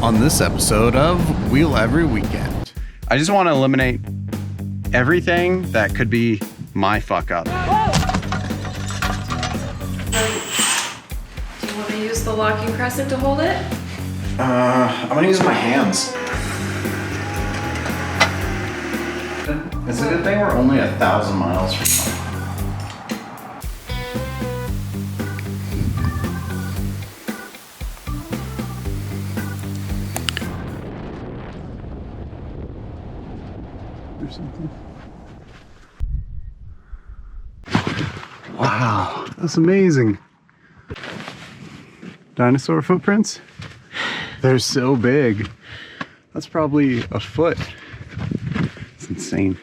on this episode of Wheel Every Weekend. I just want to eliminate everything that could be my fuck up. Do you want to use the locking crescent to hold it? I'm gonna use my hands. It's a good thing we're only 1,000 miles from home. Or something. Wow, that's amazing. Dinosaur footprints? They're so big. That's probably a foot. It's insane.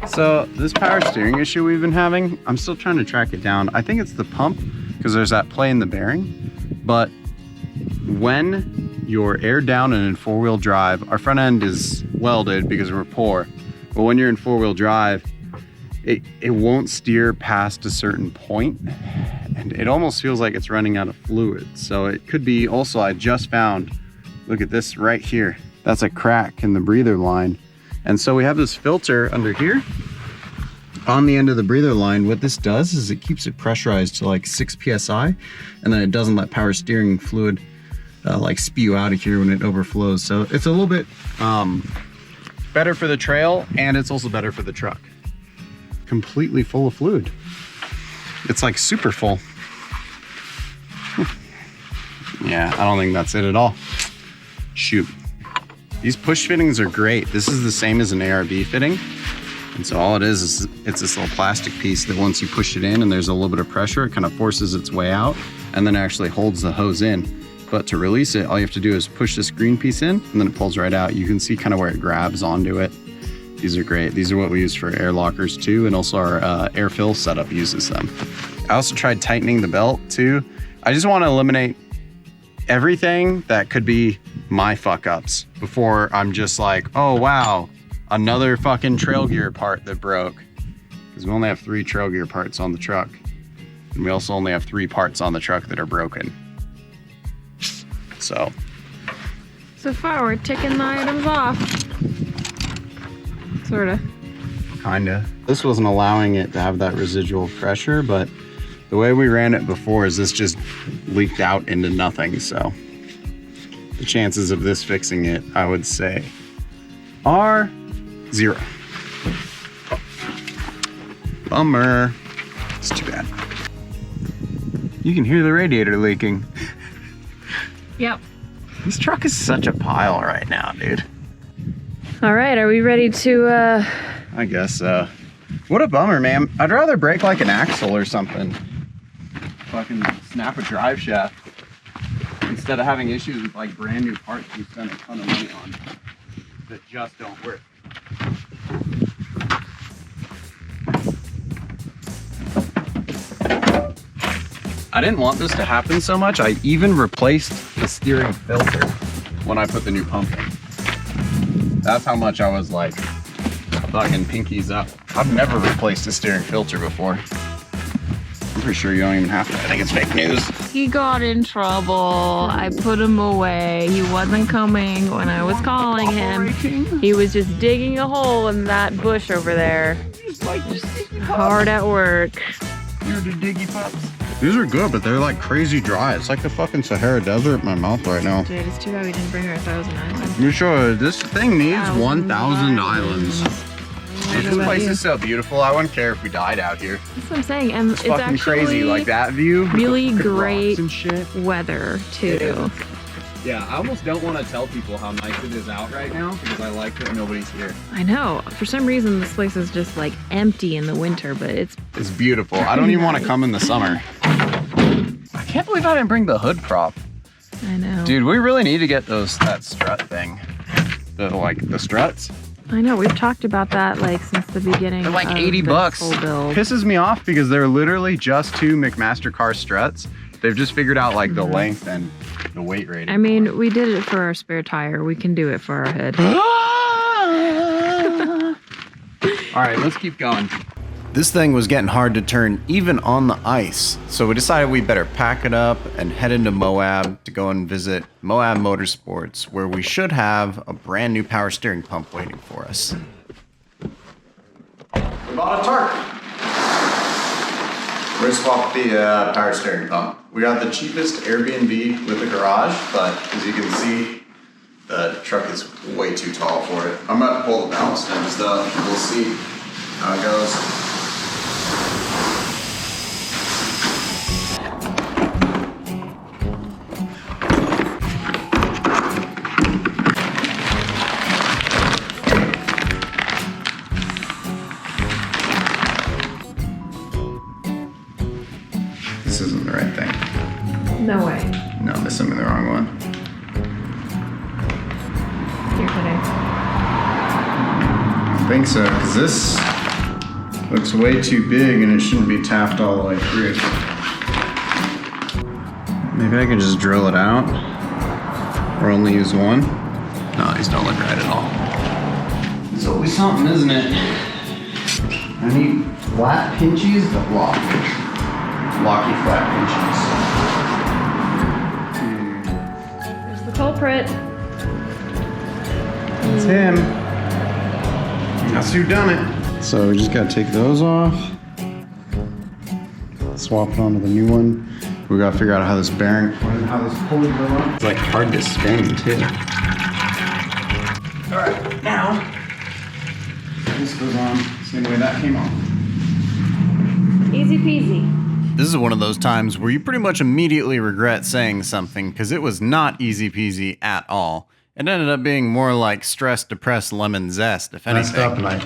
So this power steering issue we've been having, I'm still trying to track it down. I think it's the pump because there's that play in the bearing. But when you're aired down and in four-wheel drive, our front end is welded because we're poor. But when you're in four-wheel drive, it won't steer past a certain point, and it almost feels like it's running out of fluid. So it could be also, I just found, look at this right here. That's a crack in the breather line. And so we have this filter under here on the end of the breather line. What this does is it keeps it pressurized to like 6 PSI, and then it doesn't let power steering fluid like spew out of here when it overflows. So it's a little bit better for the trail, and it's also better for the truck. Completely full of fluid. It's like super full. Yeah, I don't think that's it at all. Shoot. These push fittings are great. This is the same as an ARB fitting. And so all it is it's this little plastic piece that once you push it in and there's a little bit of pressure, it kind of forces its way out and then actually holds the hose in. But to release it, all you have to do is push this green piece in and then it pulls right out. You can see kind of where it grabs onto it. These are great. These are what we use for air lockers too, and also our air fill setup uses them. I also tried tightening the belt too. I just want to eliminate everything that could be my fuck ups before I'm just like, oh wow, another fucking trail gear part that broke. Because we only have 3 trail gear parts on the truck. And we also only have 3 parts on the truck that are broken. So far, we're ticking the items off. Sorta. Kinda. This wasn't allowing it to have that residual pressure, but the way we ran it before is this just leaked out into nothing. So the chances of this fixing it, I would say, are 0. Bummer. It's too bad. You can hear the radiator leaking. Yep. This truck is such a pile right now, dude. All right, are we ready to, I guess so. What a bummer, man. I'd rather break like an axle or something. Fucking snap a drive shaft. Instead of having issues with like brand new parts we spent a ton of money on that just don't work. I didn't want this to happen so much. I even replaced the steering filter when I put the new pump in. That's how much I was like fucking pinkies up. I've never replaced a steering filter before. I'm pretty sure you don't even have to. I think it's fake news. He got in trouble. I put him away. He wasn't coming when I was calling him. He was just digging a hole in that bush over there. Just hard at work. You're the diggy pups. These are good, but they're like crazy dry. It's like the fucking Sahara Desert in my mouth right now. Dude, it's too bad we didn't bring her 1,000 islands. You sure? This thing needs 1,000 islands. Dude, this place is so beautiful. I wouldn't care if we died out here. That's what I'm saying. And it's fucking actually crazy, like that view. Really the great and shit. weather too. Yeah, I almost don't want to tell people how nice it is out right now because I like that nobody's here. I know. For some reason, this place is just like empty in the winter, but it's beautiful. I don't even want to come in the summer. I can't believe I didn't bring the hood prop. I know. Dude, we really need to get that strut thing. The struts. I know, we've talked about that like since the beginning. They're like 80 bucks. Pisses me off because they're literally just 2 McMaster car struts. They've just figured out like the length and the weight rating. I mean, we did it for our spare tire. We can do it for our head. All right, let's keep going. This thing was getting hard to turn even on the ice, so we decided we better pack it up and head into Moab to go and visit Moab Motorsports, where we should have a brand new power steering pump waiting for us. We bought a tarp. We're gonna swap the power steering pump. We got the cheapest Airbnb with a garage, but as you can see, the truck is way too tall for it. I'm about to pull the balance stems though. We'll see how it goes. This isn't the right thing. No way. No, this sent me the wrong one. You're kidding. I think so, because this looks way too big and it shouldn't be tapped all the way through. Maybe I can just drill it out or only use one. No, these don't look right at all. It's always something, isn't it? I need flat pinchies, but blocky flat pinchies. There's the culprit. It's him. That's who done it. So we just gotta take those off. Swap it onto the new one. We gotta figure out how this bearing, how this pulley go on. It's like hard to spin too. All right, now this goes on same way that came off. Easy peasy. This is one of those times where you pretty much immediately regret saying something because it was not easy peasy at all. It ended up being more like stress, depressed lemon zest, if anything. Messed up and I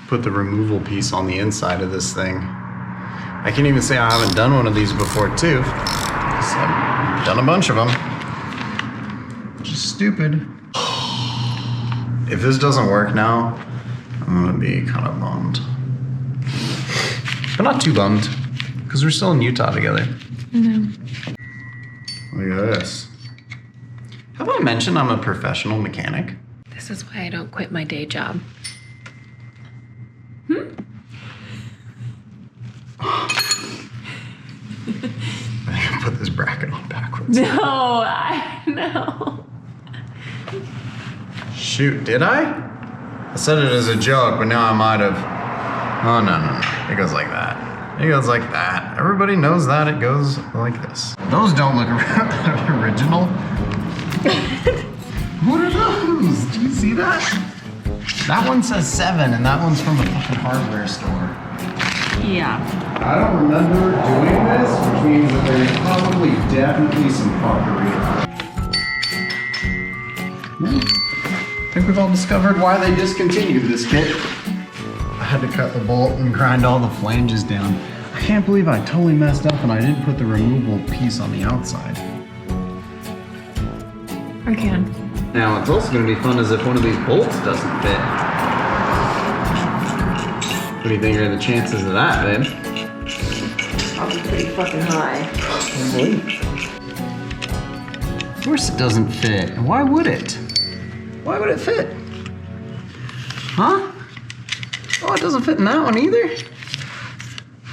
put the removal piece on the inside of this thing. I can even say I haven't done one of these before too. I've done a bunch of them. Which is stupid. If this doesn't work now, I'm gonna be kind of bummed. But not too bummed, because we're still in Utah together. No. Look at this. Have I mentioned I'm a professional mechanic? This is why I don't quit my day job. I think I put this bracket on backwards. No, I know. Shoot, did I? I said it as a joke, but now I might have. Oh, no. It goes like that. It goes like that. Everybody knows that it goes like this. Those don't look original. What are those? Do you see that? That one says 7, and that one's from a fucking hardware store. Yeah. I don't remember doing this, which means that there's probably definitely some fuckery. I think we've all discovered why they discontinued this kit. I had to cut the bolt and grind all the flanges down. I can't believe I totally messed up and I didn't put the removable piece on the outside. I can. Now, what's also going to be fun is if one of these bolts doesn't fit. What do you think are the chances of that, babe? Probably pretty fucking high. Of course it doesn't fit. And why would it? Why would it fit? Huh? Oh, it doesn't fit in that one either?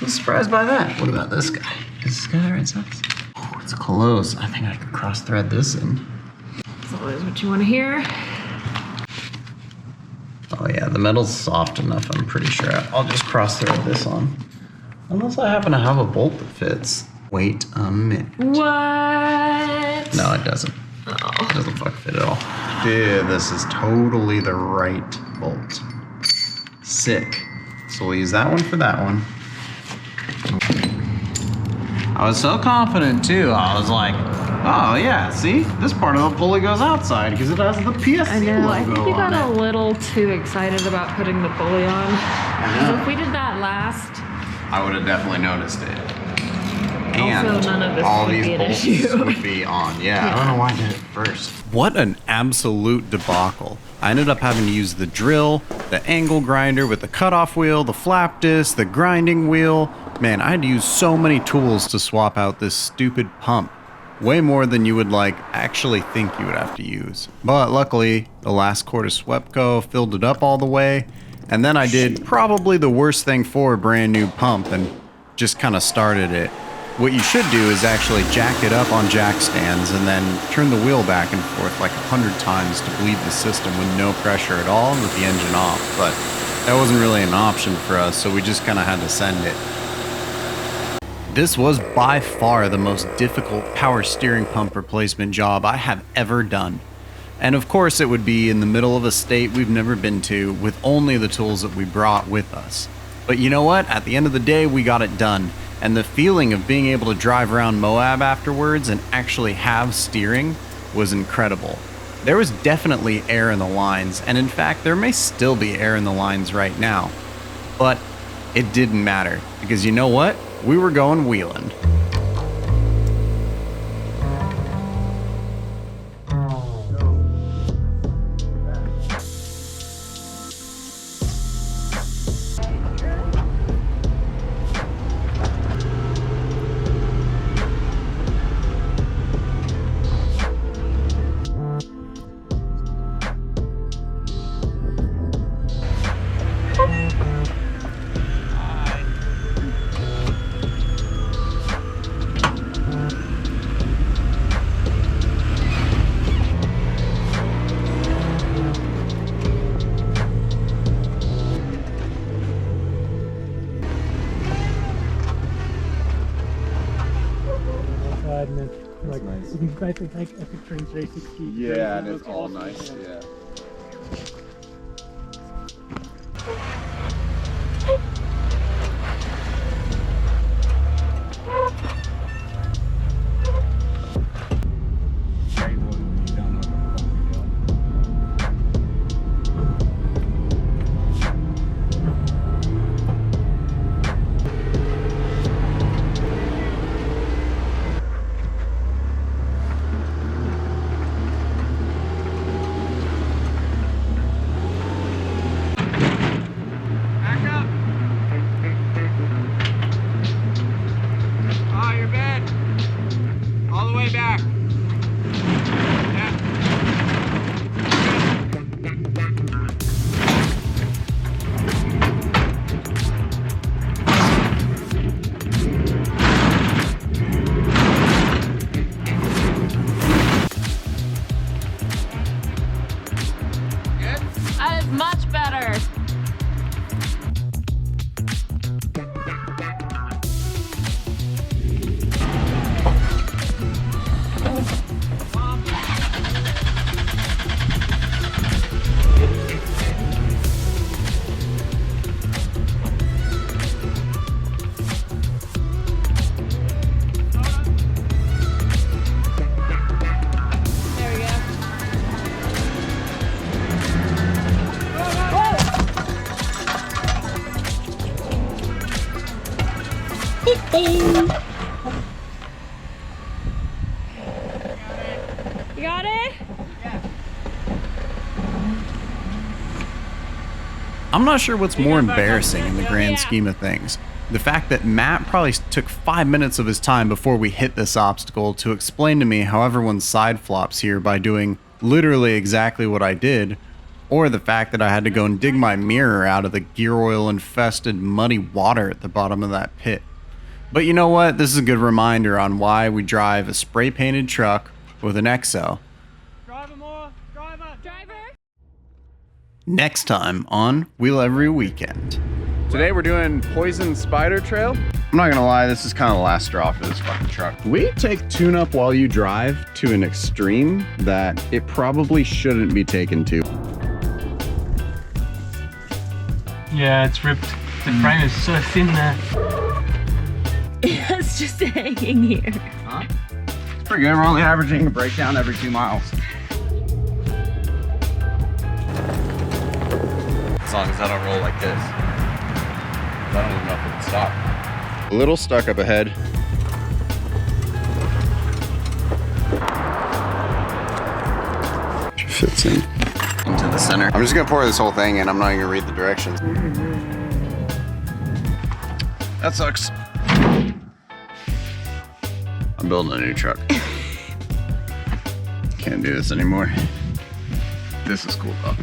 I'm surprised by that. What about this guy? Is this guy the right size? Oh, it's close. I think I could cross thread this in. That's always what you want to hear. Oh yeah, the metal's soft enough, I'm pretty sure. I'll just cross thread this on. Unless I happen to have a bolt that fits. Wait a minute. What? No, it doesn't. Oh. It doesn't fucking fit at all. Dude, this is totally the right bolt. Sick. So we'll use that one for that one. I was so confident too. I was like, oh yeah, see? This part of the pulley goes outside because it has the PSC I know, logo I think you got on a it. little too excited about putting the pulley on. So if we did that last, I would have definitely noticed it. also none of this all would these be an bolts issue. would be on. Yeah, I don't know why I did it first. What an absolute debacle. I ended up having to use the drill, the angle grinder with the cutoff wheel, the flap disc, the grinding wheel. Man, I had to use so many tools to swap out this stupid pump. Way more than you would actually think you would have to use. But luckily, the last quart of Swepco filled it up all the way, And then I did probably the worst thing for a brand new pump and just kind of started it. What you should do is actually jack it up on jack stands and then turn the wheel back and forth like 100 times to bleed the system with no pressure at all and with the engine off. But that wasn't really an option for us, so we just kind of had to send it. This was by far the most difficult power steering pump replacement job I have ever done. And of course it would be in the middle of a state we've never been to with only the tools that we brought with us. But you know what? At the end of the day, we got it done. And the feeling of being able to drive around Moab afterwards and actually have steering was incredible. There was definitely air in the lines, and in fact, there may still be air in the lines right now. But it didn't matter, because you know what? We were going wheeling. And then, like, nice. You can buy things like Epic Trains 360. Yeah, and it's all nice, yeah. That is much better. You got it? I'm not sure what's more embarrassing in the grand scheme of things. The fact that Matt probably took 5 minutes of his time before we hit this obstacle to explain to me how everyone side flops here by doing literally exactly what I did, or the fact that I had to go and dig my mirror out of the gear oil infested muddy water at the bottom of that pit. But you know what? This is a good reminder on why we drive a spray painted truck with an EXO. Driver more! Driver! Next time on Wheel Every Weekend. Today we're doing Poison Spyder Trail. I'm not gonna lie, this is kind of the last straw for this fucking truck. We take tune-up while you drive to an extreme that it probably shouldn't be taken to. Yeah, it's ripped. The frame is so thin there. It's just hanging here. Huh? It's pretty good. We're only averaging a breakdown every 2 miles. As long as I don't roll like this. I don't even know if it can stop. A little stuck up ahead. Fits in into the center. I'm just gonna pour this whole thing in. I'm not even gonna read the directions. That sucks. I'm building a new truck. Can't do this anymore. This is cool though.